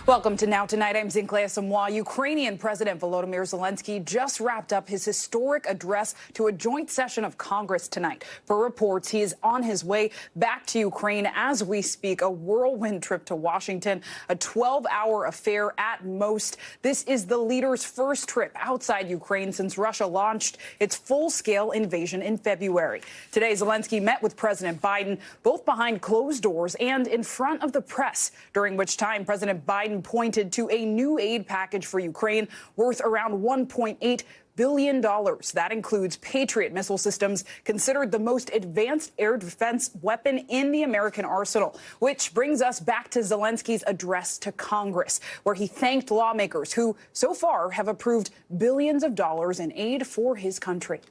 Welcome to Now Tonight. I'm Zinklea Samwa. Ukrainian President Volodymyr Zelenskyy just wrapped up his historic address to a joint session of Congress tonight. Per reports, he is on his way back to Ukraine as we speak, a whirlwind trip to Washington, a 12-hour affair at most. This is the leader's first trip outside Ukraine since Russia launched its full-scale invasion in February. Today, Zelenskyy met with President Biden, both behind closed doors and in front of the press, during which time President Biden pointed to a new aid package for Ukraine worth around $1.8 billion. That includes Patriot missile systems, considered the most advanced air defense weapon in the American arsenal, which brings us back to Zelenskyy's address to Congress, where he thanked lawmakers who so far have approved billions of dollars in aid for his country.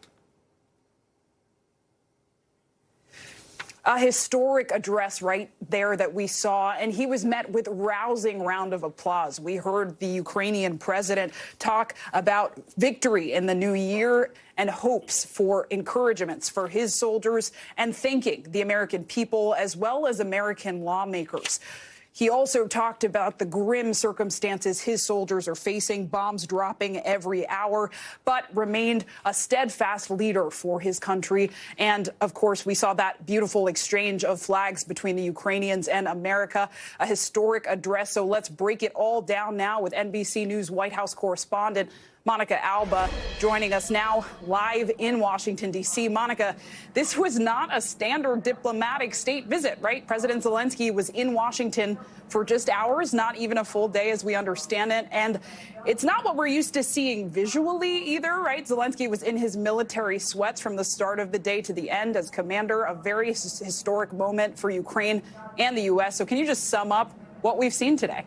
A historic address right there that we saw, and he was met with rousing round of applause. We heard the Ukrainian president talk about victory in the new year and hopes for encouragements for his soldiers and thanking the American people as well as American lawmakers. He also talked about the grim circumstances his soldiers are facing, bombs dropping every hour, but remained a steadfast leader for his country. And, of course, we saw that beautiful exchange of flags between the Ukrainians and America, a historic address. So let's break it all down now with NBC News White House correspondent Monica Alba joining us now live in Washington, D.C. Monica, this was not a standard diplomatic state visit, right? President Zelenskyy was in Washington for just hours, not even a full day as we understand it. And it's not what we're used to seeing visually either, right? Zelenskyy was in his military sweats from the start of the day to the end as commander, a very historic moment for Ukraine and the U.S. So can you just sum up what we've seen today?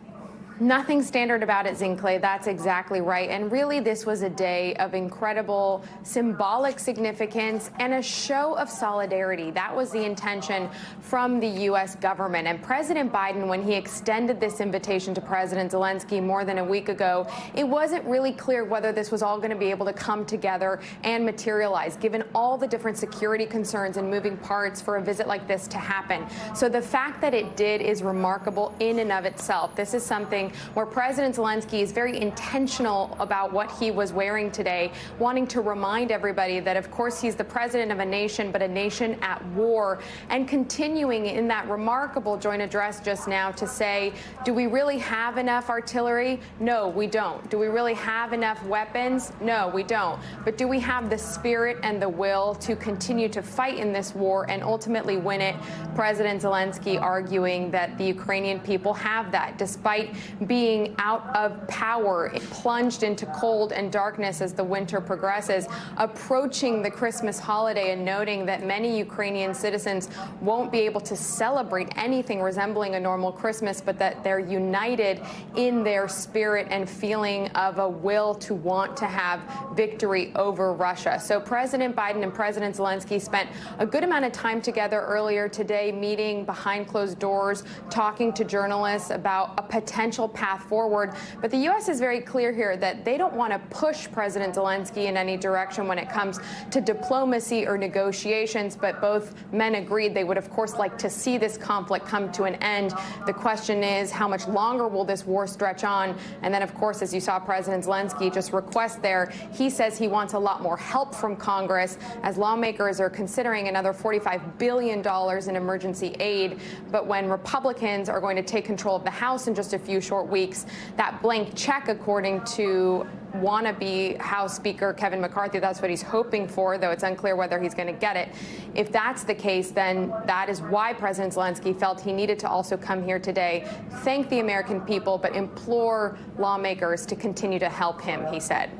Nothing standard about it, Zinklea. That's exactly right. And really, this was a day of incredible symbolic significance and a show of solidarity. That was the intention from the U.S. government. And President Biden, when he extended this invitation to President Zelenskyy more than a week ago, it wasn't really clear whether this was all going to be able to come together and materialize, given all the different security concerns and moving parts for a visit like this to happen. So the fact that it did is remarkable in and of itself. This is something where President Zelenskyy is very intentional about what he was wearing today, wanting to remind everybody that, of course, he's the president of a nation, but a nation at war, and continuing in that remarkable joint address just now to say, do we really have enough artillery? No, we don't. Do we really have enough weapons? No, we don't. But do we have the spirit and the will to continue to fight in this war and ultimately win it? President Zelenskyy arguing that the Ukrainian people have that, despite being out of power, plunged into cold and darkness as the winter progresses, approaching the Christmas holiday and noting that many Ukrainian citizens won't be able to celebrate anything resembling a normal Christmas, but that they're united in their spirit and feeling of a will to want to have victory over Russia. So President Biden and President Zelenskyy spent a good amount of time together earlier today, meeting behind closed doors, talking to journalists about a potential path forward. But the U.S. is very clear here that they don't want to push President Zelenskyy in any direction when it comes to diplomacy or negotiations. But both men agreed they would, of course, like to see this conflict come to an end. The question is, how much longer will this war stretch on? And then, of course, as you saw President Zelenskyy just request there, he says he wants a lot more help from Congress as lawmakers are considering another $45 billion in emergency aid. But when Republicans are going to take control of the House in just a few short weeks, that blank check, according to wannabe House Speaker Kevin McCarthy, that's what he's hoping for, though it's unclear whether he's going to get it. If that's the case, then that is why President Zelenskyy felt he needed to also come here today, thank the American people, but implore lawmakers to continue to help him, he said.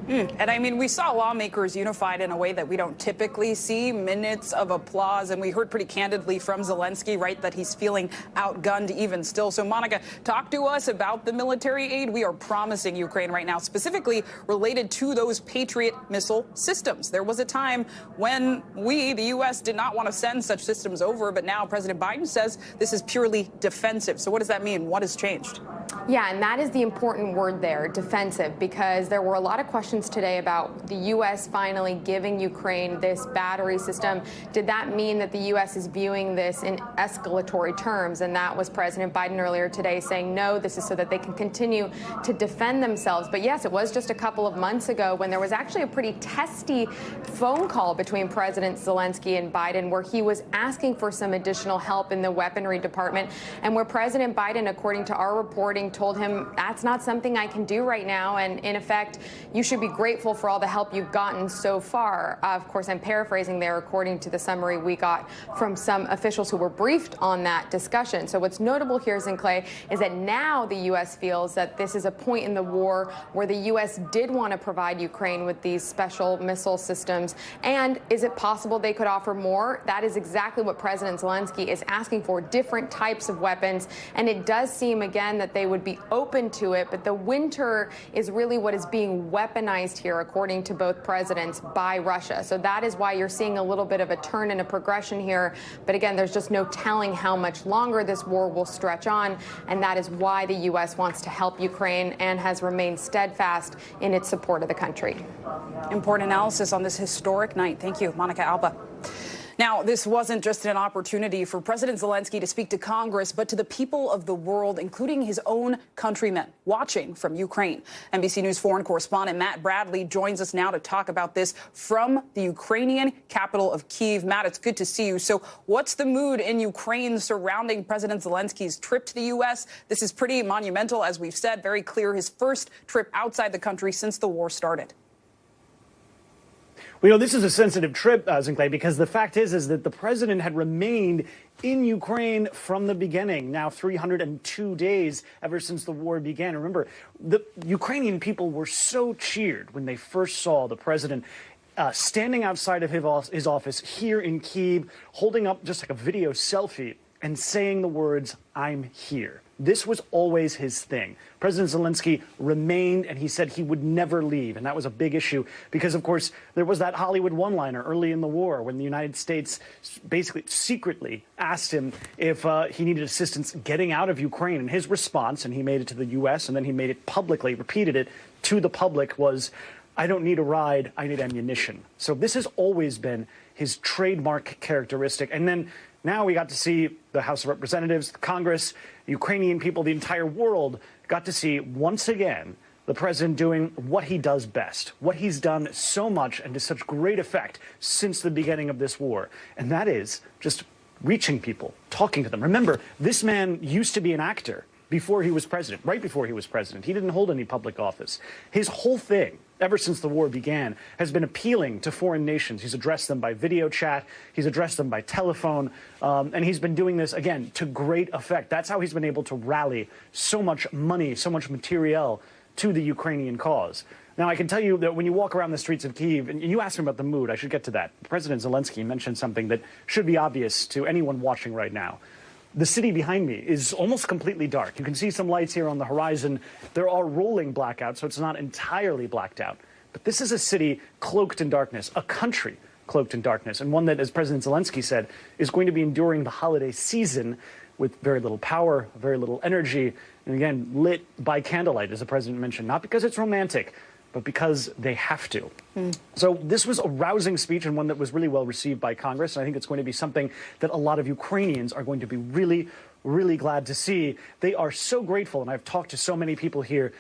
And I mean, we saw lawmakers unified in a way that we don't typically see, minutes of applause. And we heard pretty candidly from Zelenskyy, right, that he's feeling outgunned even still. So, Monica, talk to us about the military aid we are promising Ukraine right now, specifically related to those Patriot missile systems. There was a time when we, the U.S., did not want to send such systems over. But now President Biden says this is purely defensive. So what does that mean? What has changed? Yeah, and that is the important word there, defensive, because there were a lot of questions questions today about the U.S. finally giving Ukraine this battery system. Did that mean that the U.S. is viewing this in escalatory terms? And that was President Biden earlier today saying, no, this is so that they can continue to defend themselves. But yes, it was just a couple of months ago when there was actually a pretty testy phone call between President Zelenskyy and Biden where he was asking for some additional help in the weaponry department, and where President Biden, according to our reporting, told him that's not something I can do right now, and in effect, you should be grateful for all the help you've gotten so far. Of course, I'm paraphrasing there according to the summary we got from some officials who were briefed on that discussion. So what's notable here, Zinclay, is that now the U.S. feels that this is a point in the war where the U.S. did want to provide Ukraine with these special missile systems. And is it possible they could offer more? That is exactly what President Zelenskyy is asking for, different types of weapons. And it does seem, again, that they would be open to it. But the winter is really what is being weaponized here, according to both presidents, by Russia. So that is why you're seeing a little bit of a turn and a progression here. But again, there's just no telling how much longer this war will stretch on. And that is why the U.S. wants to help Ukraine and has remained steadfast in its support of the country. Important analysis on this historic night. Thank you, Monica Alba. Now, this wasn't just an opportunity for President Zelenskyy to speak to Congress, but to the people of the world, including his own countrymen watching from Ukraine. NBC News foreign correspondent Matt Bradley joins us now to talk about this from the Ukrainian capital of Kyiv. Matt, it's good to see you. So what's the mood in Ukraine surrounding President Zelensky's trip to the U.S.? This is pretty monumental, as we've said, very clear, his first trip outside the country since the war started. Well, this is a sensitive trip, Zinclay, because the fact is that the president had remained in Ukraine from the beginning, now 302 days ever since the war began. Remember, the Ukrainian people were so cheered when they first saw the president standing outside of his office here in Kyiv, holding up just like a video selfie and saying the words, "I'm here." This was always his thing. President Zelenskyy remained, and he said he would never leave. And that was a big issue because, of course, there was that Hollywood one-liner early in the war when the United States basically secretly asked him if he needed assistance getting out of Ukraine. And his response, and he made it to the U.S., and then he made it publicly, repeated it to the public, was, "I don't need a ride, I need ammunition." So this has always been his trademark characteristic. And then now we got to see the House of Representatives, the Congress, Ukrainian people, the entire world got to see once again the president doing what he does best, what he's done so much and to such great effect since the beginning of this war. And that is just reaching people, talking to them. Remember, this man used to be an actor before he was president, right before he was president. He didn't hold any public office. His whole thing, ever since the war began, has been appealing to foreign nations. He's addressed them by video chat. He's addressed them by telephone. And he's been doing this, again, to great effect. That's how he's been able to rally so much money, so much materiel to the Ukrainian cause. Now, I can tell you that when you walk around the streets of Kyiv, and you asked me about the mood, I should get to that. President Zelenskyy mentioned something that should be obvious to anyone watching right now. The city behind me is almost completely dark. You can see some lights here on the horizon. There are rolling blackouts, so it's not entirely blacked out. But this is a city cloaked in darkness, a country cloaked in darkness, and one that, as President Zelenskyy said, is going to be enduring the holiday season with very little power, very little energy, and again, lit by candlelight, as the president mentioned, not because it's romantic, but because they have to. So this was a rousing speech and one that was really well received by Congress. And I think it's going to be something that a lot of Ukrainians are going to be really, really glad to see. They are so grateful, and I've talked to so many people here,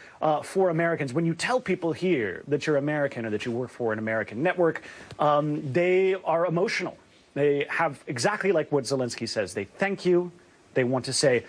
for Americans. When you tell people here that you're American or that you work for an American network, they are emotional. They have exactly like what Zelenskyy says. They thank you. They want to say,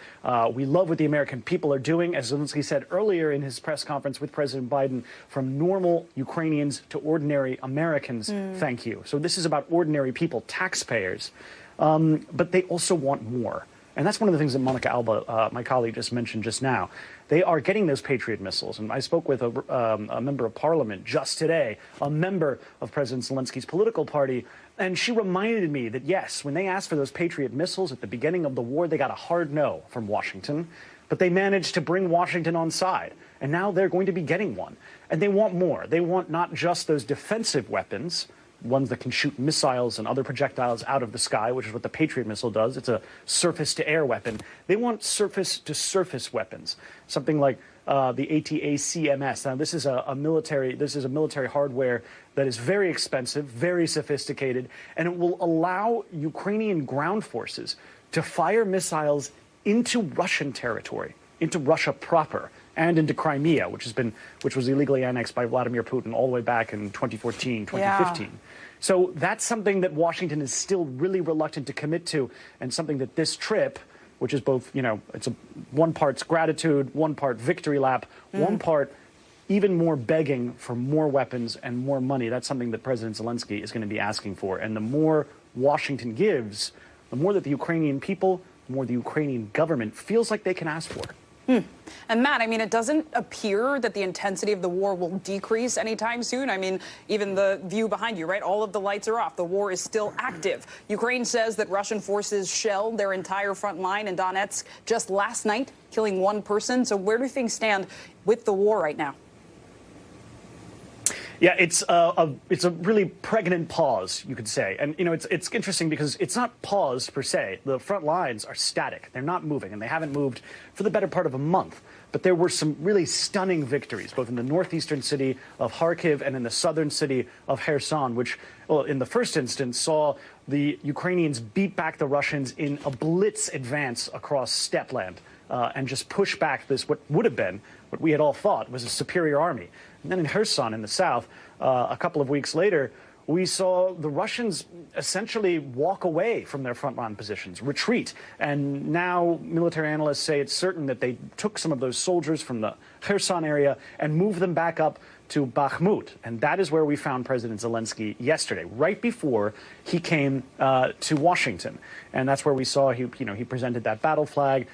we love what the American people are doing. As Zelenskyy said earlier in his press conference with President Biden, from normal Ukrainians to ordinary Americans, thank you. So this is about ordinary people, taxpayers. But they also want more. And that's one of the things that Monica Alba, my colleague, just mentioned just now. They are getting those Patriot missiles. And I spoke with a member of parliament just today, a member of President Zelenskyy's political party, and she reminded me that, yes, when they asked for those Patriot missiles at the beginning of the war, they got a hard no from Washington. But they managed to bring Washington on side. And now they're going to be getting one. And they want more. They want not just those defensive weapons, ones that can shoot missiles and other projectiles out of the sky, which is what the Patriot missile does. It's a surface-to-air weapon. They want surface-to-surface weapons, something like the ATACMS. Now, this is a military hardware that is very expensive, very sophisticated, and it will allow Ukrainian ground forces to fire missiles into Russian territory, into Russia proper, and into Crimea, which was illegally annexed by Vladimir Putin all the way back in 2014, 2015. Yeah. So that's something that Washington is still really reluctant to commit to, and something that this trip, which is both, it's one part's gratitude, one part victory lap, one part even more begging for more weapons and more money. That's something that President Zelenskyy is going to be asking for. And the more Washington gives, the more that the Ukrainian people, the more the Ukrainian government feels like they can ask for. And Matt, I mean, it doesn't appear that the intensity of the war will decrease anytime soon. I mean, even the view behind you, right? All of the lights are off. The war is still active. Ukraine says that Russian forces shelled their entire front line in Donetsk just last night, killing one person. So where do things stand with the war right now? Yeah, it's a really pregnant pause, you could say. And, it's interesting because it's not pause per se. The front lines are static. They're not moving, and they haven't moved for the better part of a month. But there were some really stunning victories, both in the northeastern city of Kharkiv and in the southern city of Kherson, which, well, in the first instance, saw the Ukrainians beat back the Russians in a blitz advance across steppe land and just push back this, what would have been, what we had all thought was a superior army. And then in Kherson in the south, a couple of weeks later, we saw the Russians essentially walk away from their frontline positions, retreat. And now military analysts say it's certain that they took some of those soldiers from the Kherson area and moved them back up to Bakhmut. And that is where we found President Zelenskyy yesterday, right before he came to Washington. And that's where we saw he presented that battle flag.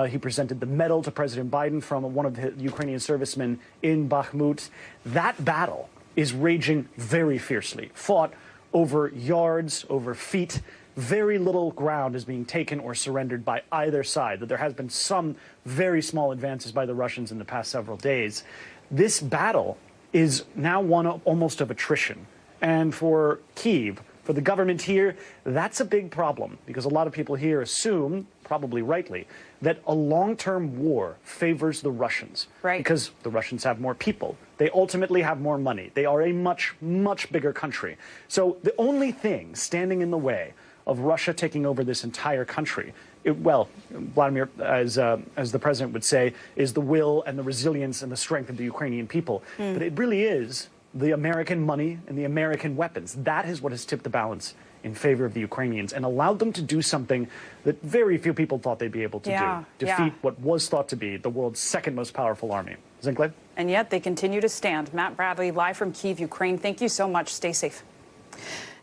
He presented the medal to President Biden from one of the Ukrainian servicemen in Bakhmut. That battle is raging very fiercely, fought over yards, over feet. Very little ground is being taken or surrendered by either side. That there has been some very small advances by the Russians in the past several days. This battle is now one almost of attrition. And for Kyiv, for the government here, that's a big problem, because a lot of people here assume, probably rightly, that a long-term war favors the Russians. Right. Because the Russians have more people. They ultimately have more money. They are a much, much bigger country. So the only thing standing in the way of Russia taking over this entire country, Vladimir, as the president would say, is the will and the resilience and the strength of the Ukrainian people. But it really is the American money and the American weapons. That is what has tipped the balance in favor of the Ukrainians and allowed them to do something that very few people thought they'd be able to do. Defeat what was thought to be the world's second most powerful army. Zinkley? And yet they continue to stand. Matt Bradley, live from Kyiv, Ukraine. Thank you so much. Stay safe.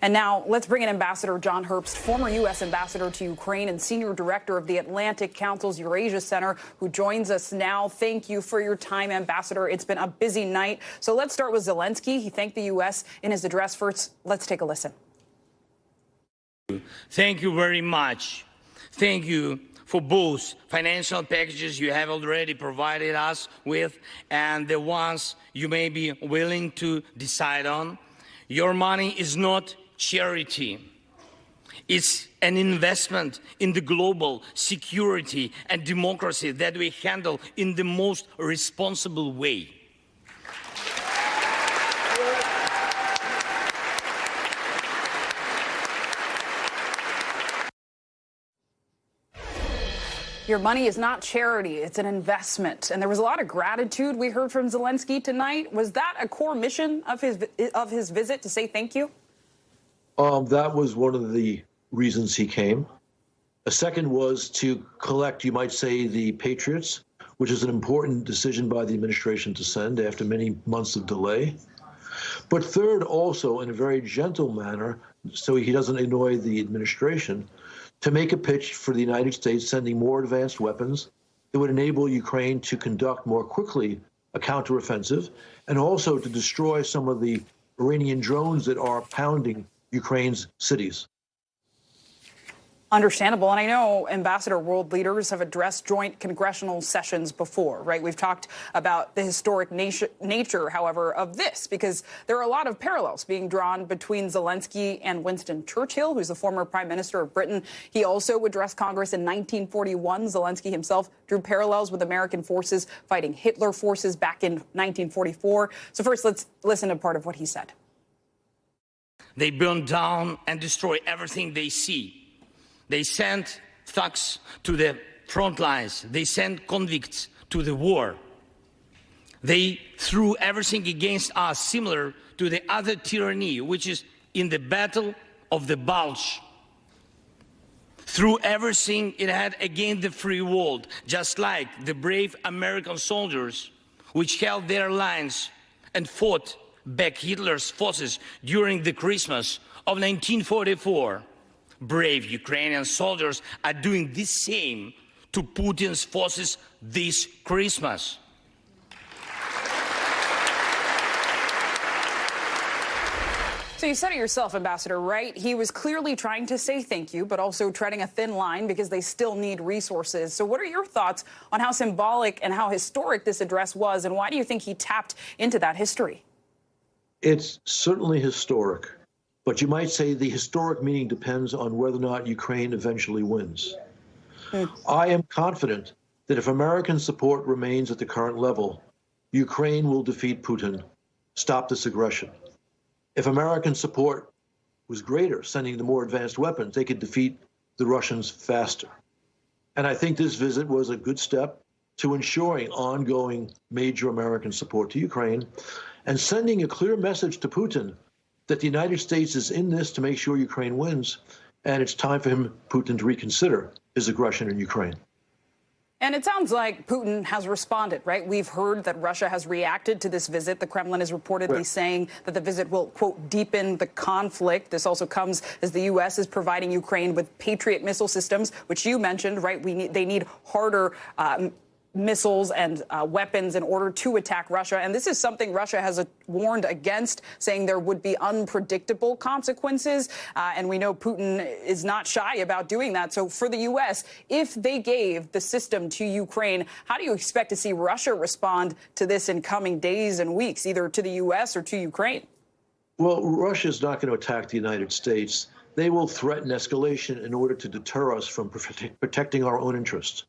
And now let's bring in Ambassador John Herbst, former U.S. ambassador to Ukraine and senior director of the Atlantic Council's Eurasia Center, who joins us now. Thank you for your time, Ambassador. It's been a busy night. So let's start with Zelenskyy. He thanked the U.S. in his address. First, let's take a listen. Thank you very much. Thank you for both financial packages you have already provided us with and the ones you may be willing to decide on. Your money is not charity. It's an investment in the global security and democracy that we handle in the most responsible way. Your money is not charity, it's an investment. And there was a lot of gratitude we heard from Zelenskyy tonight. Was that a core mission of his visit, to say thank you? That was one of the reasons he came. A second was to collect, you might say, the Patriots, which is an important decision by the administration to send after many months of delay. But third, also, in a very gentle manner, so he doesn't annoy the administration, to make a pitch for the United States sending more advanced weapons that would enable Ukraine to conduct more quickly a counteroffensive, and also to destroy some of the Iranian drones that are pounding Ukraine's cities. Understandable. And I know, Ambassador, world leaders have addressed joint congressional sessions before, right? We've talked about the historic nature, however, of this, because there are a lot of parallels being drawn between Zelenskyy and Winston Churchill, who's the former prime minister of Britain. He also addressed Congress in 1941. Zelenskyy himself drew parallels with American forces fighting Hitler forces back in 1944. So first, let's listen to part of what he said. They burn down and destroy everything they see. They sent thugs to the front lines. They sent convicts to the war. They threw everything against us, similar to the other tyranny, which is in the Battle of the Bulge. Threw everything it had against the free world, just like the brave American soldiers, which held their lines and fought back Hitler's forces during the Christmas of 1944. Brave Ukrainian soldiers are doing the same to Putin's forces this Christmas. So you said it yourself, Ambassador, right? He was clearly trying to say thank you, but also treading a thin line because they still need resources. So what are your thoughts on how symbolic and how historic this address was, and why do you think he tapped into that history? It's certainly historic. But you might say the historic meaning depends on whether or not Ukraine eventually wins. I am confident that if American support remains at the current level, Ukraine will defeat Putin, stop this aggression. If American support was greater, sending the more advanced weapons, they could defeat the Russians faster. And I think this visit was a good step to ensuring ongoing major American support to Ukraine and sending a clear message to Putin that the United States is in this to make sure Ukraine wins, and it's time for Putin, to reconsider his aggression in Ukraine. And it sounds like Putin has responded, right? We've heard that Russia has reacted to this visit. The Kremlin is reportedly saying that the visit will, quote, deepen the conflict. This also comes as the U.S. is providing Ukraine with Patriot missile systems, which you mentioned, right? They need harder missiles and weapons in order to attack Russia. And this is something Russia has warned against, saying there would be unpredictable consequences. And we know Putin is not shy about doing that. So for the U.S., if they gave the system to Ukraine, how do you expect to see Russia respond to this in coming days and weeks, either to the U.S. or to Ukraine? Well, Russia is not going to attack the United States. They will threaten escalation in order to deter us from protecting our own interests.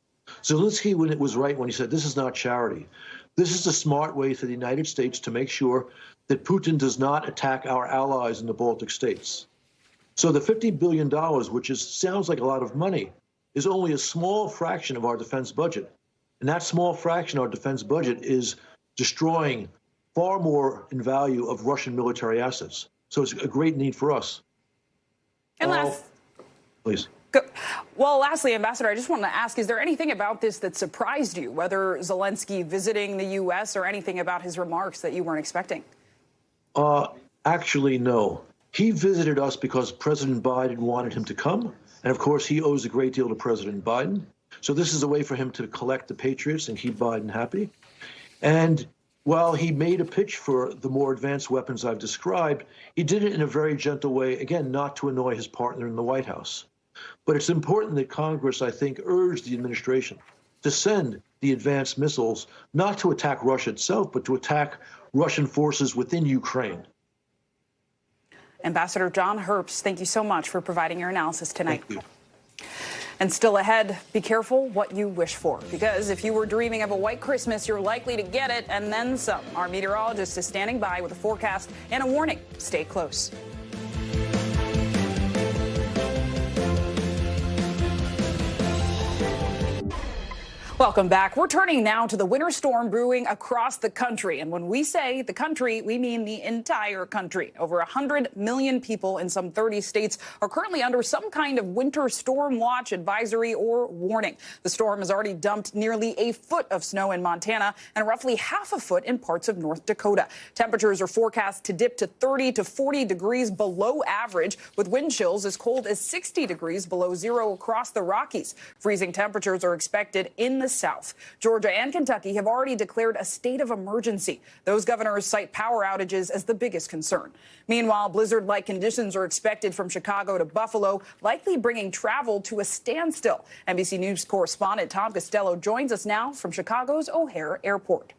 Zelenskyy was right when he said this is not charity. This is a smart way for the United States to make sure that Putin does not attack our allies in the Baltic states. So the $50 billion, which sounds like a lot of money, is only a small fraction of our defense budget. And that small fraction of our defense budget is destroying far more in value of Russian military assets. So it's a great need for us. And please. Well, lastly, Ambassador, I just wanted to ask, is there anything about this that surprised you, whether Zelenskyy visiting the U.S. or anything about his remarks that you weren't expecting? Actually, no. He visited us because President Biden wanted him to come. And, of course, he owes a great deal to President Biden. So this is a way for him to collect the patriots and keep Biden happy. And while he made a pitch for the more advanced weapons I've described, he did it in a very gentle way, again, not to annoy his partner in the White House. But it's important that Congress, I think, urge the administration to send the advanced missiles, not to attack Russia itself, but to attack Russian forces within Ukraine. Ambassador John Herbst, thank you so much for providing your analysis tonight. Thank you. And still ahead, be careful what you wish for, because if you were dreaming of a white Christmas, you're likely to get it, and then some. Our meteorologist is standing by with a forecast and a warning. Stay close. Welcome back. We're turning now to the winter storm brewing across the country. And when we say the country, we mean the entire country. Over 100 million people in some 30 states are currently under some kind of winter storm watch, advisory, or warning. The storm has already dumped nearly a foot of snow in Montana and roughly half a foot in parts of North Dakota. Temperatures are forecast to dip to 30 to 40 degrees below average, with wind chills as cold as 60 degrees below zero across the Rockies. Freezing temperatures are expected in the south. Georgia and Kentucky have already declared a state of emergency. Those governors cite power outages as the biggest concern. Meanwhile, blizzard-like conditions are expected from Chicago to Buffalo, likely bringing travel to a standstill. NBC News correspondent Tom Costello joins us now from Chicago's O'Hare Airport.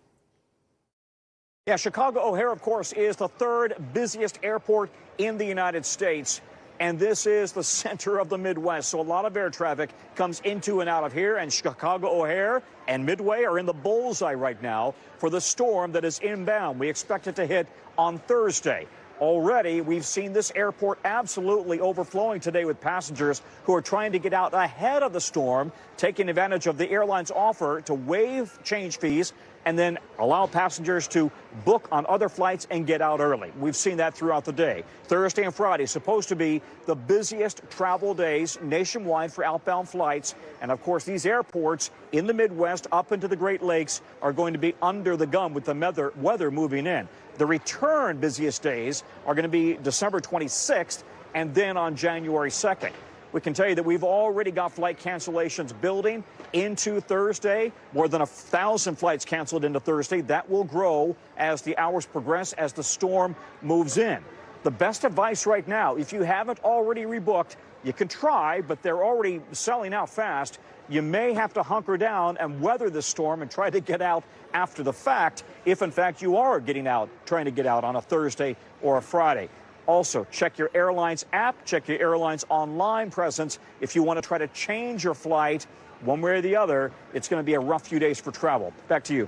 Yeah, Chicago O'Hare, of course, is the third busiest airport in the United States. And this is the center of the Midwest. So a lot of air traffic comes into and out of here. And Chicago O'Hare and Midway are in the bullseye right now for the storm that is inbound. We expect it to hit on Thursday. Already, we've seen this airport absolutely overflowing today with passengers who are trying to get out ahead of the storm, taking advantage of the airline's offer to waive change fees and then allow passengers to book on other flights and get out early. We've seen that throughout the day. Thursday and Friday supposed to be the busiest travel days nationwide for outbound flights. And of course, these airports in the Midwest up into the Great Lakes are going to be under the gun with the weather moving in. The return busiest days are going to be December 26th and then on January 2nd. We can tell you that we've already got flight cancellations building into Thursday. More than 1,000 flights canceled into Thursday. That will grow as the hours progress, as the storm moves in. The best advice right now, if you haven't already rebooked, you can try, but they're already selling out fast. You may have to hunker down and weather the storm and try to get out after the fact, if in fact you are trying to get out on a Thursday or a Friday. Also, check your airline's app, check your airline's online presence. If you want to try to change your flight one way or the other, it's going to be a rough few days for travel. Back to you.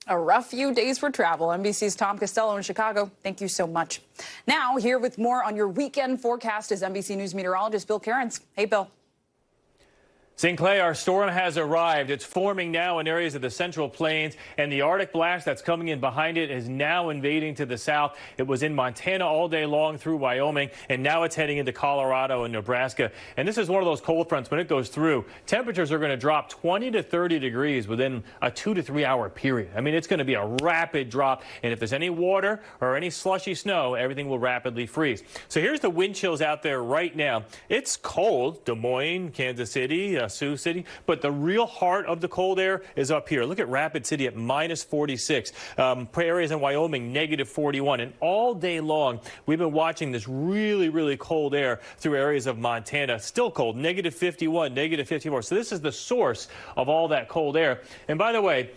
A rough few days for travel. NBC's Tom Costello in Chicago. Thank you so much. Now, here with more on your weekend forecast is NBC News meteorologist Bill Cairns. Hey, Bill. St. Clair, our storm has arrived. It's forming now in areas of the Central Plains, and the Arctic blast that's coming in behind it is now invading to the south. It was in Montana all day long through Wyoming, and now it's heading into Colorado and Nebraska. And this is one of those cold fronts. When it goes through, temperatures are going to drop 20 to 30 degrees within a 2 to 3 hour period. I mean, it's going to be a rapid drop, and if there's any water or any slushy snow, everything will rapidly freeze. So here's the wind chills out there right now. It's cold. Des Moines, Kansas City, Sioux City, but the real heart of the cold air is up here. Look at Rapid City at minus 46. Areas in Wyoming, negative 41. And all day long, we've been watching this really, really cold air through areas of Montana. Still cold, negative 51, negative 54. So this is the source of all that cold air. And by the way,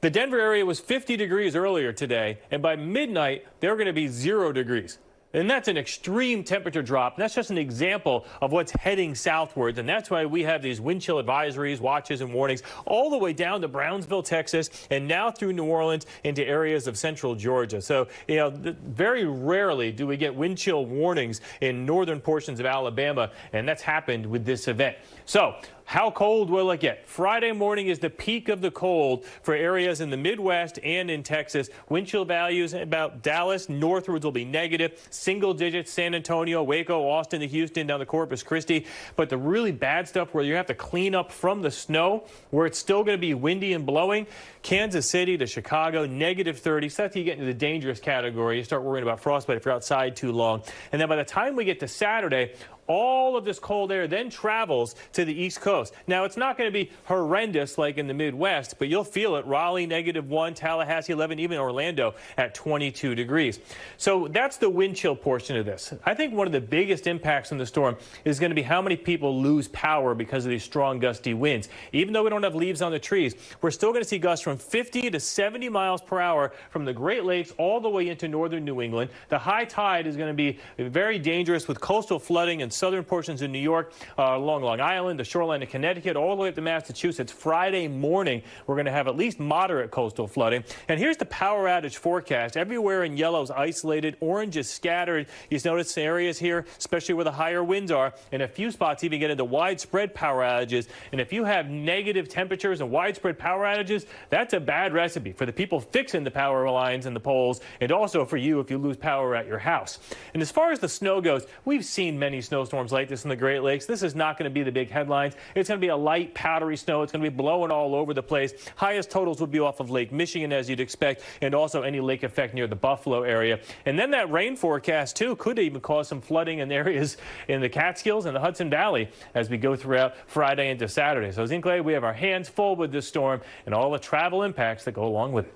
the Denver area was 50 degrees earlier today, and by midnight, they're going to be 0 degrees. And that's an extreme temperature drop. That's just an example of what's heading southwards. And that's why we have these wind chill advisories, watches, and warnings all the way down to Brownsville, Texas, and now through New Orleans into areas of central Georgia. So, you know, very rarely do we get wind chill warnings in northern portions of Alabama, and that's happened with this event. So, how cold will it get? Friday morning is the peak of the cold for areas in the Midwest and in Texas. Wind chill values about Dallas, northwards will be negative, single digits, San Antonio, Waco, Austin to Houston, down to Corpus Christi. But the really bad stuff where you have to clean up from the snow, where it's still going to be windy and blowing, Kansas City to Chicago, negative 30. So that's how you get into the dangerous category. You start worrying about frostbite if you're outside too long. And then by the time we get to Saturday, all of this cold air then travels to the East Coast. Now, it's not going to be horrendous like in the Midwest, but you'll feel it. Raleigh, negative 1, Tallahassee, 11, even Orlando at 22 degrees. So that's the wind chill portion of this. I think one of the biggest impacts from the storm is going to be how many people lose power because of these strong gusty winds. Even though we don't have leaves on the trees, we're still going to see gusts from 50 to 70 miles per hour from the Great Lakes all the way into northern New England. The high tide is going to be very dangerous with coastal flooding and southern portions of New York, along Long Island, the shoreline of Connecticut, all the way up to Massachusetts. Friday morning, we're going to have at least moderate coastal flooding. And here's the power outage forecast. Everywhere in yellow is isolated. Orange is scattered. You notice areas here, especially where the higher winds are, and a few spots even get into widespread power outages. And if you have negative temperatures and widespread power outages, that's a bad recipe for the people fixing the power lines and the poles, and also for you if you lose power at your house. And as far as the snow goes, we've seen many snowstorms snowstorms like this in the Great Lakes. This is not going to be the big headlines. It's going to be a light, powdery snow. It's going to be blowing all over the place. Highest totals would be off of Lake Michigan, as you'd expect, and also any lake effect near the Buffalo area. And then that rain forecast, too, could even cause some flooding in areas in the Catskills and the Hudson Valley as we go throughout Friday into Saturday. So, Zinkley, we have our hands full with this storm and all the travel impacts that go along with it.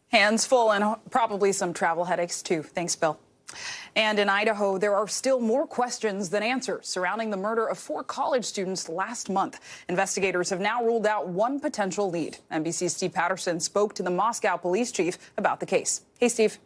Hands full and probably some travel headaches, too. Thanks, Bill. And in Idaho, there are still more questions than answers surrounding the murder of 4 college students last month. Investigators have now ruled out one potential lead. NBC's Steve Patterson spoke to the Moscow police chief about the case. Hey, Steve.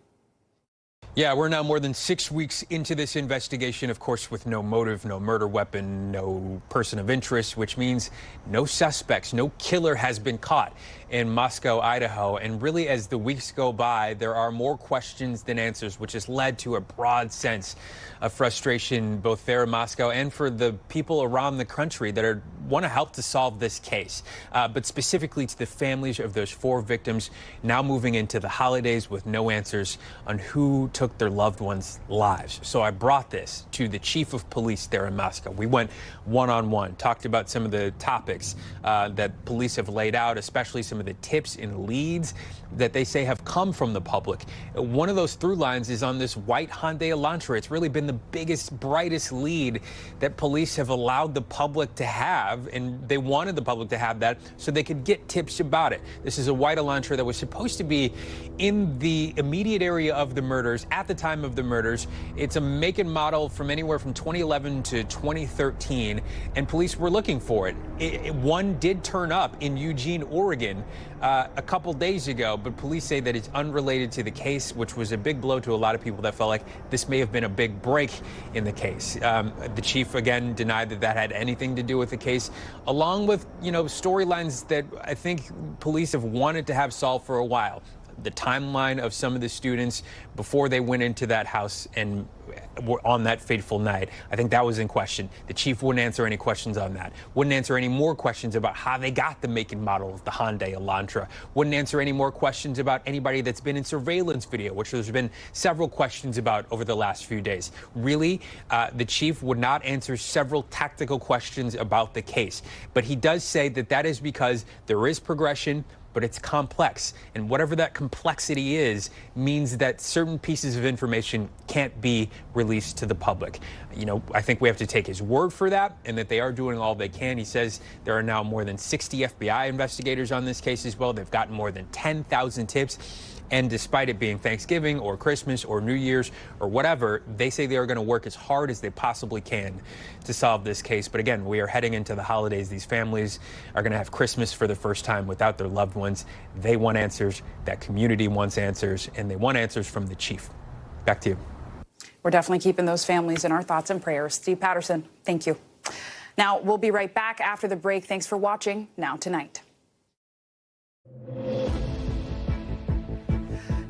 Yeah, we're now more than 6 weeks into this investigation, of course, with no motive, no murder weapon, no person of interest, which means no suspects, no killer has been caught in Moscow, Idaho. And really, as the weeks go by, there are more questions than answers, which has led to a broad sense of frustration both there in Moscow and for the people around the country that want to help to solve this case. But specifically to the families of those 4 victims now moving into the holidays with no answers on who took their loved ones' lives. So I brought this to the chief of police there in Moscow. We went one-on-one, talked about some of the topics that police have laid out, especially some of the tips and leads that they say have come from the public. One of those through lines is on this white Hyundai Elantra. It's really been the biggest, brightest lead that police have allowed the public to have, and they wanted the public to have that so they could get tips about it. This is a white Elantra that was supposed to be in the immediate area of the murders at the time of the murders. It's a make and model from anywhere from 2011 to 2013, and police were looking for it. One did turn up in Eugene, Oregon, a couple days ago, but police say that it's unrelated to the case, which was a big blow to a lot of people that felt like this may have been a big break in the case. The chief, again, denied that that had anything to do with the case, along with, storylines that I think police have wanted to have solved for a while. The timeline of some of the students before they went into that house and were on that fateful night. I think that was in question. The chief wouldn't answer any questions on that. Wouldn't answer any more questions about how they got the make and model of the Hyundai Elantra. Wouldn't answer any more questions about anybody that's been in surveillance video, which there's been several questions about over the last few days. Really, the chief would not answer several tactical questions about the case. But he does say that that is because there is progression, but it's complex. And whatever that complexity is means that certain pieces of information can't be released to the public. I think we have to take his word for that, and that they are doing all they can. He says there are now more than 60 FBI investigators on this case as well. They've gotten more than 10,000 tips. And despite it being Thanksgiving or Christmas or New Year's or whatever, they say they are going to work as hard as they possibly can to solve this case. But again, we are heading into the holidays. These families are going to have Christmas for the first time without their loved ones. They want answers. That community wants answers, and they want answers from the chief. Back to you. We're definitely keeping those families in our thoughts and prayers. Steve Patterson, thank you. Now, we'll be right back after the break. Thanks for watching Now Tonight.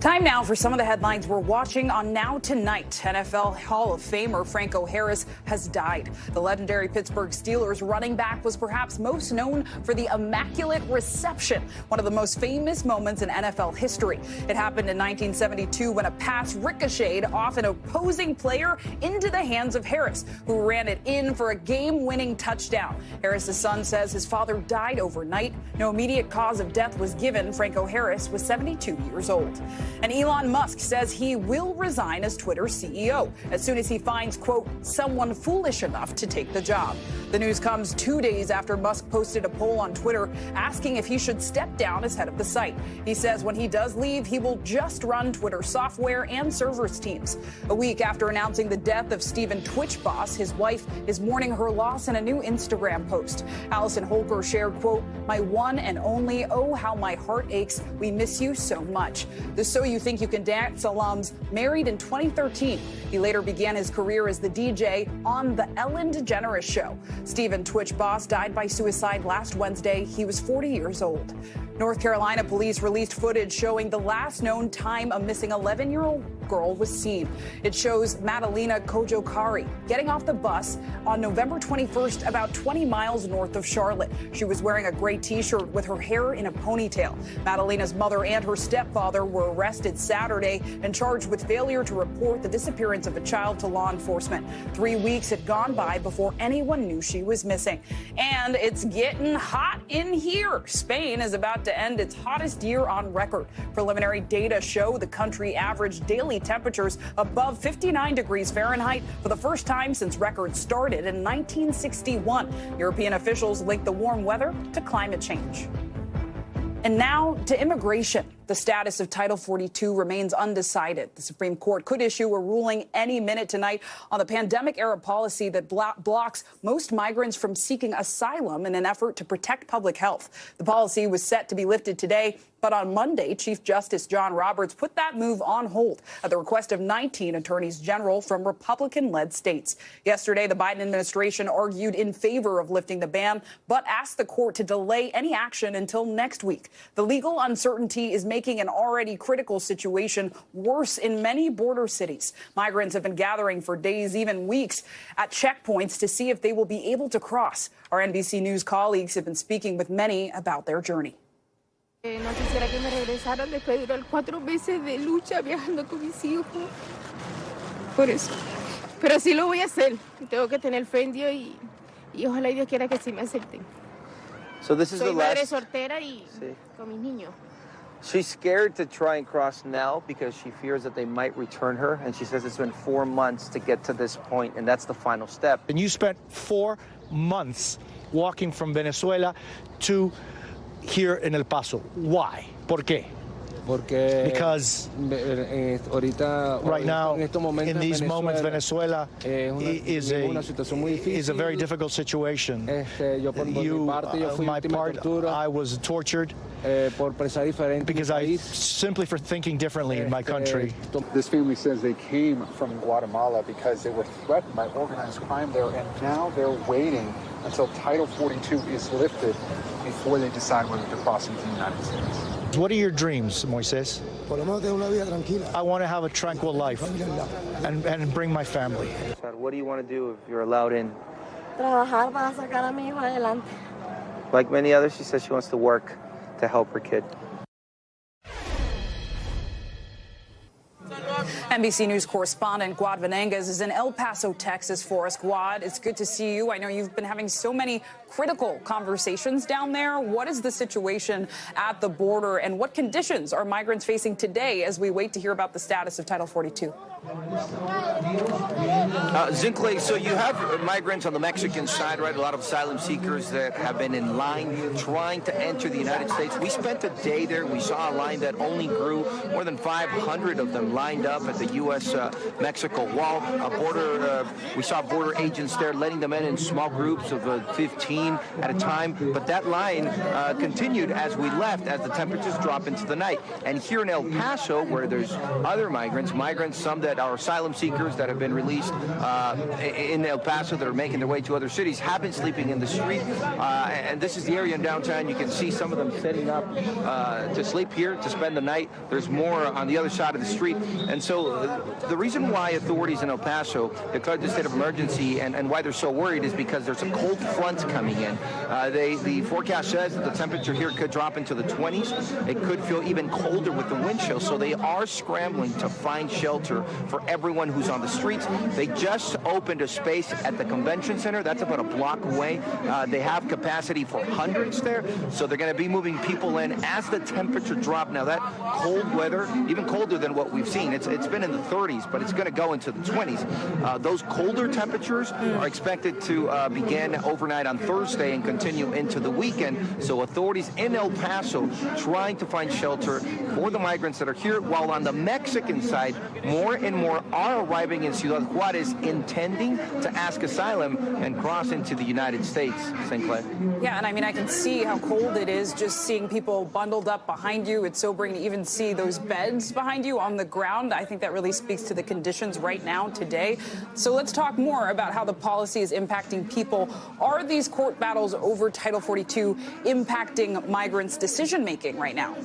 Time now for some of the headlines we're watching on Now Tonight. NFL Hall of Famer Franco Harris has died. The legendary Pittsburgh Steelers running back was perhaps most known for the Immaculate Reception, one of the most famous moments in NFL history. It happened in 1972 when a pass ricocheted off an opposing player into the hands of Harris, who ran it in for a game-winning touchdown. Harris's son says his father died overnight. No immediate cause of death was given. Franco Harris was 72 years old. And Elon Musk says he will resign as Twitter's CEO as soon as he finds, quote, someone foolish enough to take the job. The news comes 2 days after Musk posted a poll on Twitter asking if he should step down as head of the site. He says when he does leave, he will just run Twitter software and servers teams. A week after announcing the death of Steven Twitch boss, his wife is mourning her loss in a new Instagram post. Allison Holker shared, quote, my one and only, oh, how my heart aches. We miss you so much. The So You Think You Can Dance alums married in 2013. He later began his career as the DJ on The Ellen DeGeneres Show. Stephen Twitch Boss died by suicide last Wednesday. He was 40 years old. North Carolina police released footage showing the last known time a missing 11-year-old girl was seen. It shows Madalena Kojokari getting off the bus on November 21st, about 20 miles north of Charlotte. She was wearing a gray T-shirt with her hair in a ponytail. Madalena's mother and her stepfather were arrested Saturday and charged with failure to report the disappearance of a child to law enforcement. 3 weeks had gone by before anyone knew she was missing. And it's getting hot in here. Spain is about to end its hottest year on record. Preliminary data show the country averaged daily temperatures above 59 degrees Fahrenheit for the first time since records started in 1961. European officials link the warm weather to climate change. And now to immigration. The status of Title 42 remains undecided. The Supreme Court could issue a ruling any minute tonight on the pandemic-era policy that blocks most migrants from seeking asylum in an effort to protect public health. The policy was set to be lifted today, but on Monday, Chief Justice John Roberts put that move on hold at the request of 19 attorneys general from Republican-led states. Yesterday, the Biden administration argued in favor of lifting the ban, but asked the court to delay any action until next week. The legal uncertainty is making an already critical situation worse in many border cities. Migrants have been gathering for days, even weeks, at checkpoints to see if they will be able to cross. Our NBC News colleagues have been speaking with many about their journey. No quisiera que me regresaran después de durar 4 meses de lucha viajando con mis hijos. Por eso. Pero sí lo voy a hacer. Tengo que tener fe en Dios y ojalá y Dios quiera que sí me acepten. So this is Soy the madre last. soltera y con mis niños. She's scared to try and cross now because she fears that they might return her, and she says it's been 4 months to get to this point, and that's the final step. And you spent 4 months walking from Venezuela to here in El Paso. Why? ¿Por qué? Because right now, in these moments, Venezuela is a very difficult situation. My part, I was tortured because simply for thinking differently in my country. This family says they came from Guatemala because they were threatened by organized crime there, and now they're waiting until Title 42 is lifted before they decide whether to cross into the United States. What are your dreams, Moises? I want to have a tranquil life and bring my family. What do you want to do if you're allowed in? Trabajar para sacar a mi hijo adelante. Like many others, she says she wants to work to help her kid. NBC News correspondent Guad Venegas is in El Paso, Texas for us. Guad, it's good to see you. I know you've been having so many critical conversations down there. What is the situation at the border, and what conditions are migrants facing today as we wait to hear about the status of Title 42? Zinkley, so you have migrants on the Mexican side, right? A lot of asylum seekers that have been in line trying to enter the United States. We spent a day there. We saw a line that only grew. More than 500 of them lined up at the U.S.-Mexico wall. We saw border agents there letting them in small groups of 15 at a time. But that line continued as we left, as the temperatures drop into the night. And here in El Paso, where there's other migrants, some that are asylum seekers that have been released in El Paso that are making their way to other cities, have been sleeping in the street. And this is the area in downtown. You can see some of them setting up to sleep here, to spend the night. There's more on the other side of the street. And so the reason why authorities in El Paso declared the state of emergency and why they're so worried is because there's a cold front coming in. The forecast says that the temperature here could drop into the 20s. It could feel even colder with the wind chill. So they are scrambling to find shelter for everyone who's on the streets. They just opened a space at the convention center. That's about a block away. They have capacity for hundreds there. So they're going to be moving people in as the temperature drops. Now that cold weather, even colder than what we've seen, it's been in the 30s, but it's going to go into the 20s. Those colder temperatures are expected to begin overnight on Thursday. Thursday and continue into the weekend. So authorities in El Paso trying to find shelter for the migrants that are here, while on the Mexican side, more and more are arriving in Ciudad Juarez intending to ask asylum and cross into the United States. St. Clair. Yeah, and I mean, I can see how cold it is just seeing people bundled up behind you. It's sobering to even see those beds behind you on the ground. I think that really speaks to the conditions right now today. So let's talk more about how the policy is impacting people. Are these court battles over Title 42 impacting migrants' decision-making right now?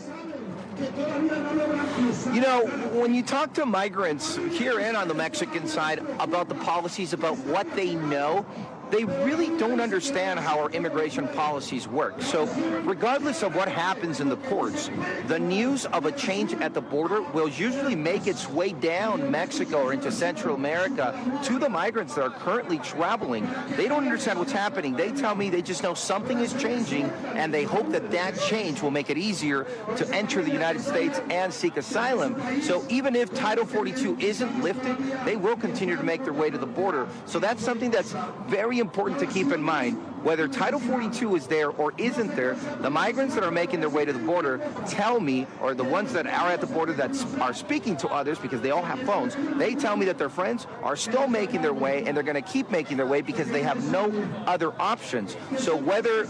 You know, when you talk to migrants here and on the Mexican side about the policies, about what they know, they really don't understand how our immigration policies work. So regardless of what happens in the courts, the news of a change at the border will usually make its way down Mexico or into Central America to the migrants that are currently traveling. They don't understand what's happening. They tell me they just know something is changing, and they hope that that change will make it easier to enter the United States and seek asylum. So even if Title 42 isn't lifted, they will continue to make their way to the border. So that's something that's very important to keep in mind. Whether Title 42 is there or isn't there, the migrants that are making their way to the border tell me, or the ones that are at the border that are speaking to others, because they all have phones, they tell me that their friends are still making their way, and they're going to keep making their way because they have no other options. So whether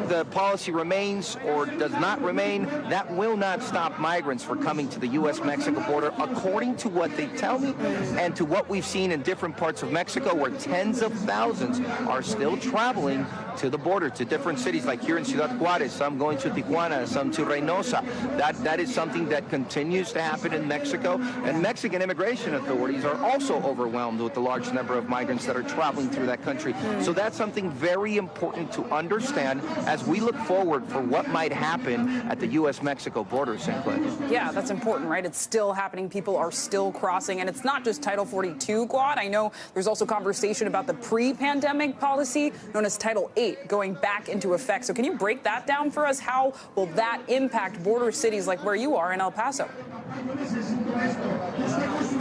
the policy remains or does not remain, that will not stop migrants from coming to the U.S.-Mexico border, according to what they tell me and to what we've seen in different parts of Mexico, where tens of thousands are still traveling to the border, to different cities, like here in Ciudad Juarez, some going to Tijuana, some to Reynosa. That is something that continues to happen in Mexico, and Mexican immigration authorities are also overwhelmed with the large number of migrants that are traveling through that country. So that's something very important to understand as we look forward for what might happen at the U.S.-Mexico border, St. Clair. Yeah, that's important, right? It's still happening. People are still crossing, and it's not just Title 42, Quad. I know there's also conversation about the pre-pandemic policy known as Title 8 going back into effect. So can you break that down for us? How will that impact border cities like where you are in El Paso?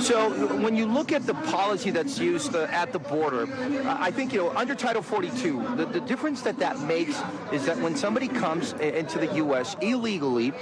So when you look at the policy that's used at the border, I think, you know, under Title 42, the difference that makes is that when somebody comes into the U.S. illegally,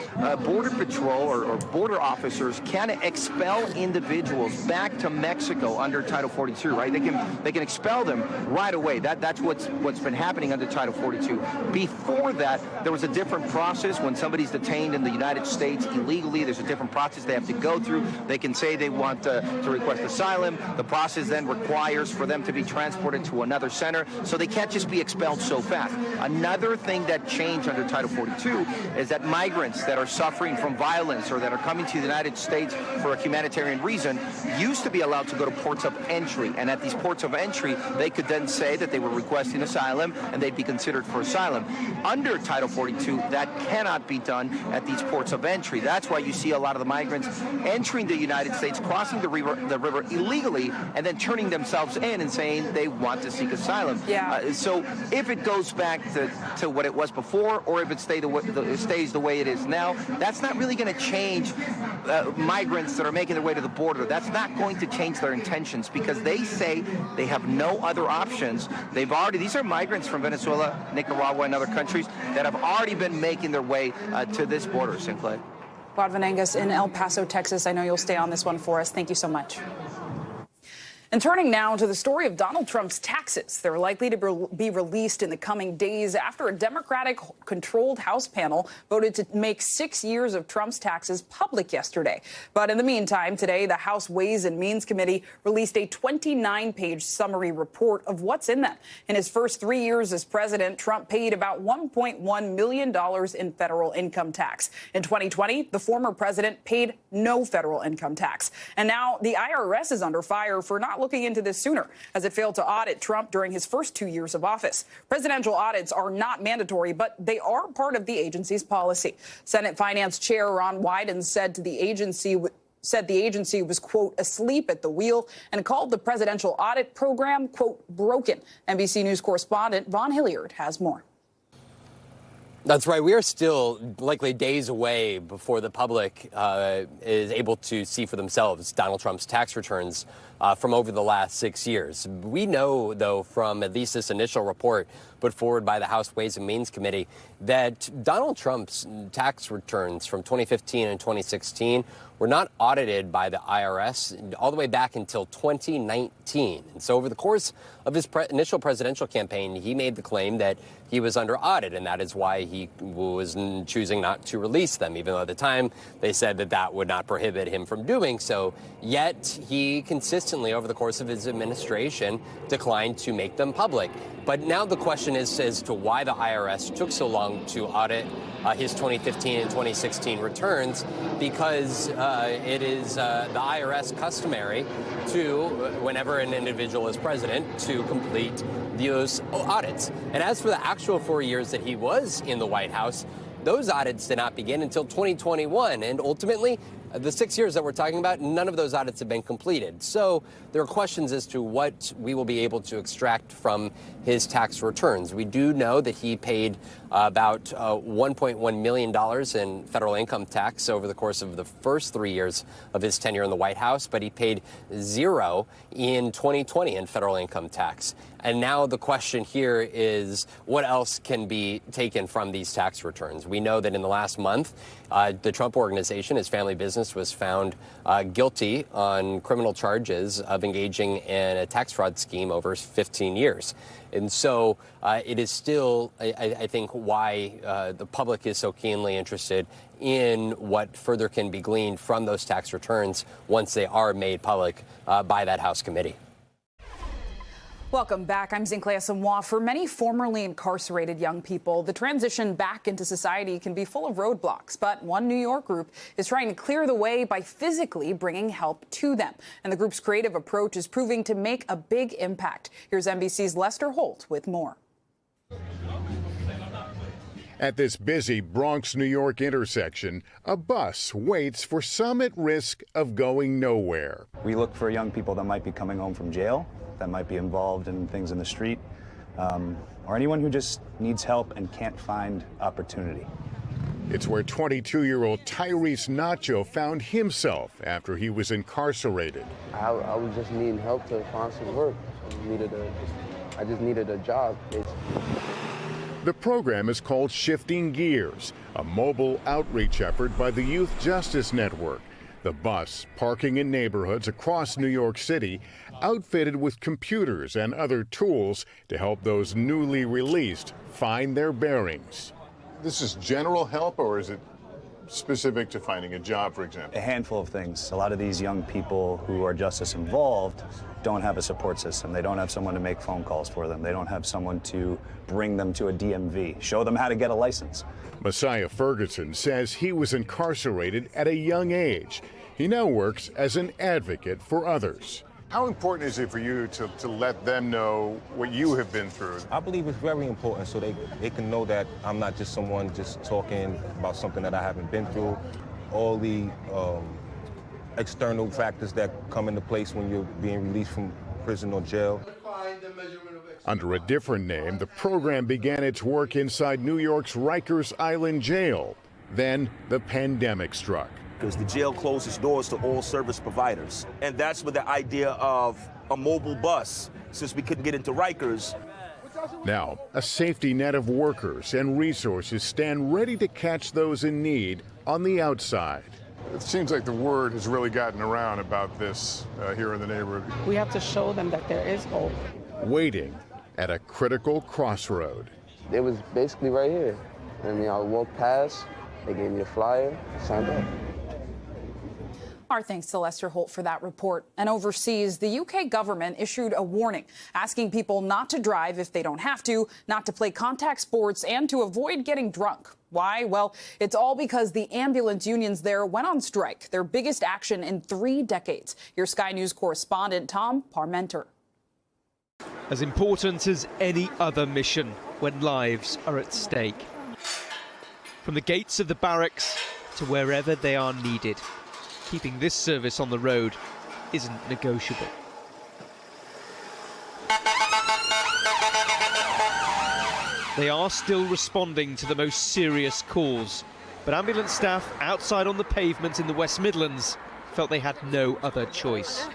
Border Patrol or border officers can expel individuals back to Mexico under Title 42, right? They can expel them right away. That's what's been happening under Title 42. Before that, there was a different process. When somebody's detained in the United States illegally, there's a different process they have to go through. They can say they want to request asylum. The process then requires for them to be transported to another center, so they can't just be expelled so fast. Another thing that changed under Title 42 is that migrants that are suffering from violence or that are coming to the United States for a humanitarian reason used to be allowed to go to ports of entry, and at these ports of entry, they could then say that they were requesting asylum, and they'd be considered for asylum. Under Title 42, that cannot be done at these ports of entry. That's why you see a lot of the migrants entering the United States, crossing the river illegally, and then turning themselves in and saying they want to seek asylum. Yeah. So if it goes back to what it was before, or if it stays the way it is now, that's not really going to change migrants that are making their way to the border. That's not going to change their intentions, because they say they have no other options. These are migrants from Venezuela, Nicaragua, and other countries that have already been making their way to this border, Sinclair. Quad Vanengas in El Paso, Texas. I know you'll stay on this one for us. Thank you so much. And turning now to the story of Donald Trump's taxes. They're likely to be released in the coming days after a Democratic-controlled House panel voted to make 6 years of Trump's taxes public yesterday. But in the meantime, today, the House Ways and Means Committee released a 29-page summary report of what's in them. In his first 3 years as president, Trump paid about $1.1 million in federal income tax. In 2020, the former president paid no federal income tax. And now the IRS is under fire for not looking into this sooner, as it failed to audit Trump during his first 2 years of office. Presidential audits are not mandatory, but they are part of the agency's policy. Senate Finance Chair Ron Wyden said the agency was, quote, asleep at the wheel, and called the presidential audit program, quote, broken. NBC News correspondent Vaughn Hilliard has more. That's right. We are still likely days away before the public is able to see for themselves Donald Trump's tax returns from over the last 6 years. We know, though, from at least this initial report put forward by the House Ways and Means Committee that Donald Trump's tax returns from 2015 and 2016 were not audited by the IRS all the way back until 2019. And so over the course of his initial presidential campaign, he made the claim that he was under audit, and that is why he was choosing not to release them, even though at the time they said that that would not prohibit him from doing so. Yet he consistently, over the course of his administration, declined to make them public. But now the question is as to why the IRS took so long to audit his 2015 and 2016 returns, because it is the IRS customary to, whenever an individual is president, to complete those audits. And as for the actual 4 years that he was in the White House, those audits did not begin until 2021. And ultimately, the 6 years that we're talking about, none of those audits have been completed. So there are questions as to what we will be able to extract from his tax returns. We do know that he paid about $1.1 million in federal income tax over the course of the first 3 years of his tenure in the White House, but he paid $0 in 2020 in federal income tax. And now the question here is what else can be taken from these tax returns? We know that in the last month, the Trump Organization, his family business, was found guilty on criminal charges of engaging in a tax fraud scheme over 15 years. And so it is still, I think, why the public is so keenly interested in what further can be gleaned from those tax returns once they are made public by that House committee. Welcome back. I'm Zinklea Samoa. For many formerly incarcerated young people, the transition back into society can be full of roadblocks. But one New York group is trying to clear the way by physically bringing help to them. And the group's creative approach is proving to make a big impact. Here's NBC's Lester Holt with more. At this busy Bronx, New York intersection, a bus waits for some at risk of going nowhere. We look for young people that might be coming home from jail, that might be involved in things in the street, or anyone who just needs help and can't find opportunity. It's where 22-year-old Tyrese Nacho found himself after he was incarcerated. I was just needing help to find some work. I just needed a job, basically. The program is called Shifting Gears, a mobile outreach effort by the Youth Justice Network. The bus, parking in neighborhoods across New York City, outfitted with computers and other tools to help those newly released find their bearings. This is general help, or is it specific to finding a job, for example? A handful of things. A lot of these young people who are justice involved don't have a support system. They don't have someone to make phone calls for them. They don't have someone to bring them to a DMV, show them how to get a license. Messiah Ferguson says he was incarcerated at a young age. He now works as an advocate for others. How important is it for you to let them know what you have been through? I believe it's very important so they can know that I'm not just someone just talking about something that I haven't been through. All the external factors that come into place when you're being released from prison or jail. Under a different name, the program began its work inside New York's Rikers Island jail. Then the pandemic struck. Because the jail closed its doors to all service providers. And that's where the idea of a mobile bus, since we couldn't get into Rikers. Now, a safety net of workers and resources stand ready to catch those in need on the outside. It seems like the word has really gotten around about this here in the neighborhood. We have to show them that there is hope. Waiting at a critical crossroad. It was basically right here. I mean, I walked past, they gave me a flyer, signed up. Our thanks to Lester Holt for that report. And overseas, the UK government issued a warning asking people not to drive if they don't have to, not to play contact sports, and to avoid getting drunk. Why? Well, it's all because the ambulance unions there went on strike, their biggest action in 3 decades. Here's Sky News correspondent Tom Parmenter. As important as any other mission when lives are at stake. From the gates of the barracks to wherever they are needed. Keeping this service on the road isn't negotiable. They are still responding to the most serious calls, but ambulance staff outside on the pavement in the West Midlands felt they had no other choice.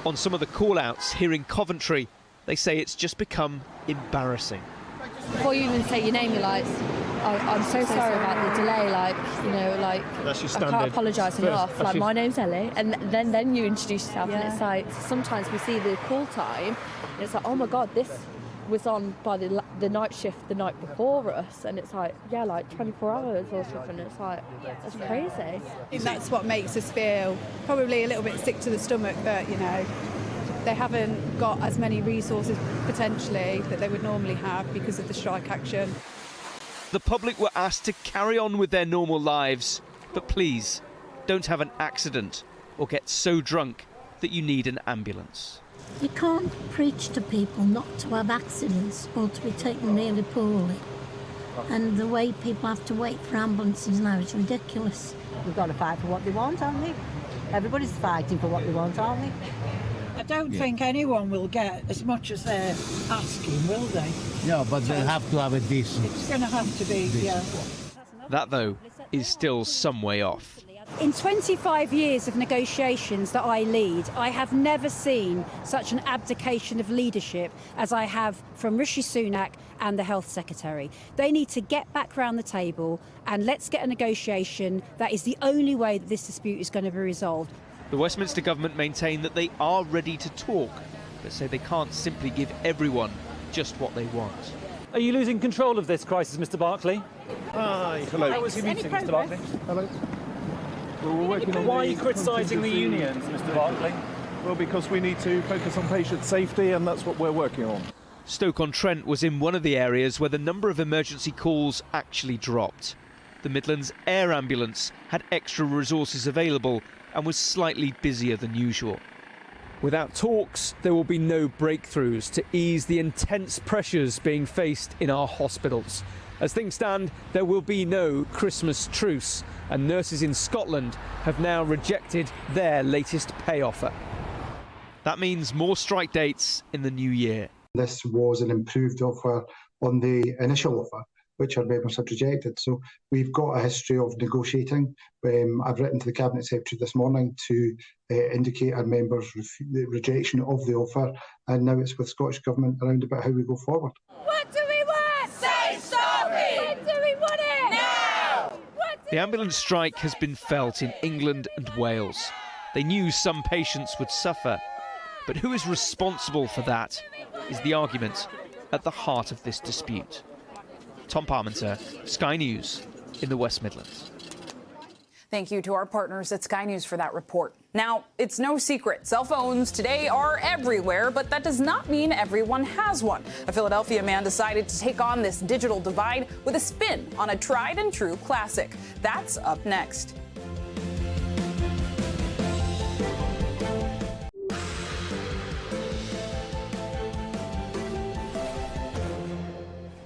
On some of the call-outs here in Coventry, They say it's just become embarrassing. Before you even say your name, you're like, oh, I'm so sorry about the delay, like, you know, like, I can't apologise enough, like, my name's Ellie, and then you introduce yourself, and it's like, sometimes we see the call time, and it's like, oh my God, this was on by the night shift the night before us, and it's like, yeah, like 24 hours or something, it's like, that's crazy. I think that's what makes us feel probably a little bit sick to the stomach that, you know, they haven't got as many resources potentially that they would normally have because of the strike action. The public were asked to carry on with their normal lives, but please don't have an accident or get so drunk that you need an ambulance. You can't preach to people not to have accidents or to be taken really poorly. And the way people have to wait for ambulances now is ridiculous. We've got to fight for what they want, aren't we? Everybody's fighting for what they want, aren't we? I don't think anyone will get as much as they're asking, will they? No, but they'll have to have a decent. It's going to have to be, yeah. That, though, is still some way off. In 25 years of negotiations that I lead, I have never seen such an abdication of leadership as I have from Rishi Sunak and the Health Secretary. They need to get back round the table and let's get a negotiation. That is the only way that this dispute is going to be resolved. The Westminster government maintain that they are ready to talk, but say they can't simply give everyone just what they want. Are you losing control of this crisis, Mr. Barclay? Hi. Hello. How was your meeting, Mr. Barclay? Hello. Well, we're working on. Why are you criticising the unions, Mr. Barclay? Well, because we need to focus on patient safety, and that's what we're working on. Stoke-on-Trent was in one of the areas where the number of emergency calls actually dropped. The Midlands Air Ambulance had extra resources available and was slightly busier than usual. Without talks, there will be no breakthroughs to ease the intense pressures being faced in our hospitals. As things stand, there will be no Christmas truce, and nurses in Scotland have now rejected their latest pay offer. That means more strike dates in the new year. This was an improved offer on the initial offer, which our members had rejected. So we've got a history of negotiating. I've written to the Cabinet Secretary this morning to indicate our members' rejection of the offer, and now it's with Scottish Government around about how we go forward. What do we want? Say stop it! When do we want it? Now! The ambulance strike has been felt in England and Wales. They knew some patients would suffer, but who is responsible for that is the argument at the heart of this dispute. Tom Parmenter, Sky News in the West Midlands. Thank you to our partners at Sky News for that report. Now, it's no secret, cell phones today are everywhere, but that does not mean everyone has one. A Philadelphia man decided to take on this digital divide with a spin on a tried and true classic. That's up next.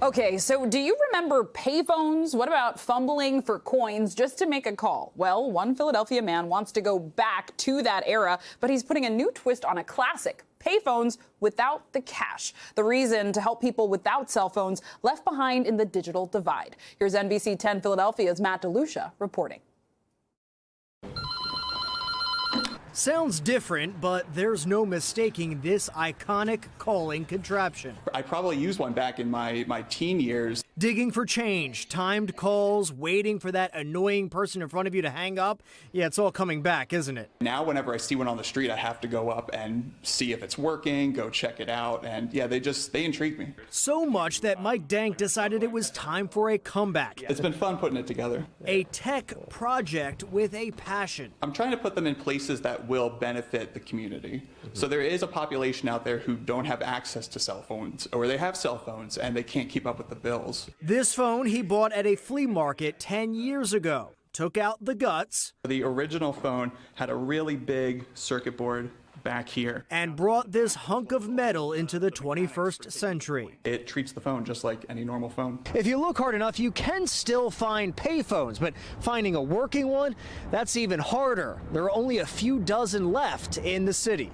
Okay, so do you remember payphones? What about fumbling for coins just to make a call? Well, one Philadelphia man wants to go back to that era, but he's putting a new twist on a classic. Payphones without the cash. The reason to help people without cell phones left behind in the digital divide. Here's NBC 10 Philadelphia's Matt DeLucia reporting. Sounds different, but there's no mistaking this iconic calling contraption. I probably used one back in my teen years. Digging for change, timed calls, waiting for that annoying person in front of you to hang up. Yeah, it's all coming back, isn't it? Now, whenever I see one on the street, I have to go up and see if it's working, go check it out. And yeah, they intrigue me. So much that Mike Dank decided it was time for a comeback. It's been fun putting it together. A tech project with a passion. I'm trying to put them in places that will benefit the community. So there is a population out there who don't have access to cell phones, or they have cell phones and they can't keep up with the bills. This phone he bought at a flea market 10 years ago. Took out the guts. The original phone had a really big circuit board back here. And brought this hunk of metal into the 21st century. It treats the phone just like any normal phone. If you look hard enough, you can still find payphones, but finding a working one, that's even harder. There are only a few dozen left in the city.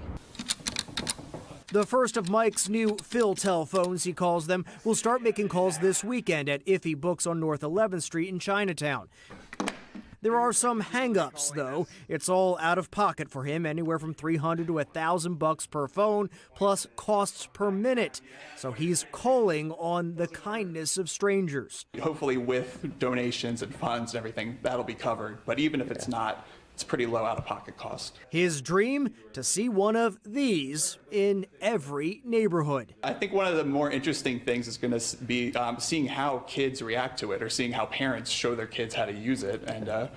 The first of Mike's new PhilTel phones, he calls them, will start making calls this weekend at Iffy Books on North 11th Street in Chinatown. There are some hang-ups, though. It's all out of pocket for him, anywhere from $300 to $1,000 per phone, plus costs per minute. So he's calling on the kindness of strangers. Hopefully with donations and funds and everything, that'll be covered. But even if it's not, it's pretty low out-of-pocket cost. His dream, to see one of these in every neighborhood. I think one of the more interesting things is going to be seeing how kids react to it, or seeing how parents show their kids how to use it, and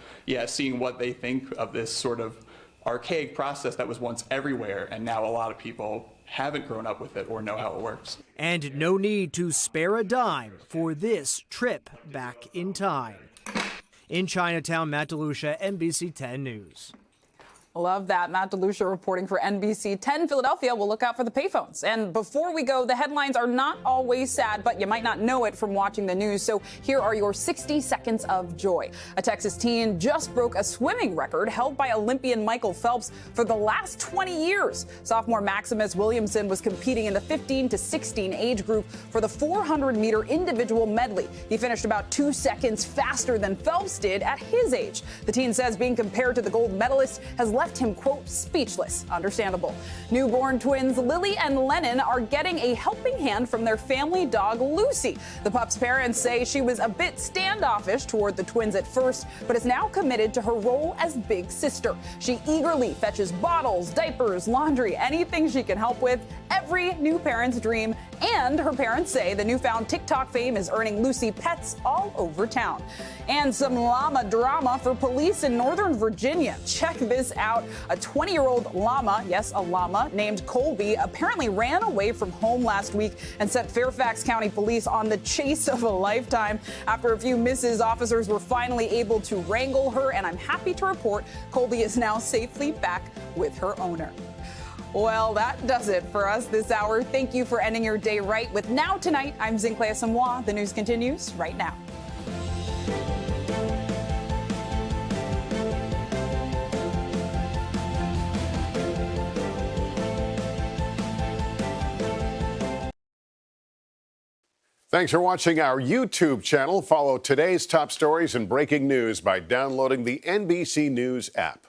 seeing what they think of this sort of archaic process that was once everywhere, and now a lot of people haven't grown up with it or know how it works. And no need to spare a dime for this trip back in time. In Chinatown, Matt DeLucia, NBC 10 News. Love that. Matt DeLucia reporting for NBC 10 Philadelphia. We'll look out for the payphones. And before we go, the headlines are not always sad, but you might not know it from watching the news. So here are your 60 seconds of joy. A Texas teen just broke a swimming record held by Olympian Michael Phelps for the last 20 years. Sophomore Maximus Williamson was competing in the 15 to 16 age group for the 400-meter individual medley. He finished about 2 seconds faster than Phelps did at his age. The teen says being compared to the gold medalist has left him, quote, speechless. Understandable. Newborn twins Lily and Lennon are getting a helping hand from their family dog Lucy. The pup's parents say she was a bit standoffish toward the twins at first, but is now committed to her role as big sister. She eagerly fetches bottles, diapers, laundry, anything she can help with. Every new parent's dream. And her parents say the newfound TikTok fame is earning Lucy pets all over town. And some llama drama for police in Northern Virginia. Check this out. A 20-year-old llama, yes, a llama, named Colby, apparently ran away from home last week and sent Fairfax County police on the chase of a lifetime. After a few misses, officers were finally able to wrangle her, and I'm happy to report Colby is now safely back with her owner. Well, that does it for us this hour. Thank you for ending your day right with Now Tonight. I'm Zinclair Samoa. The news continues right now. Thanks for watching our YouTube channel. Follow today's top stories and breaking news by downloading the NBC News app.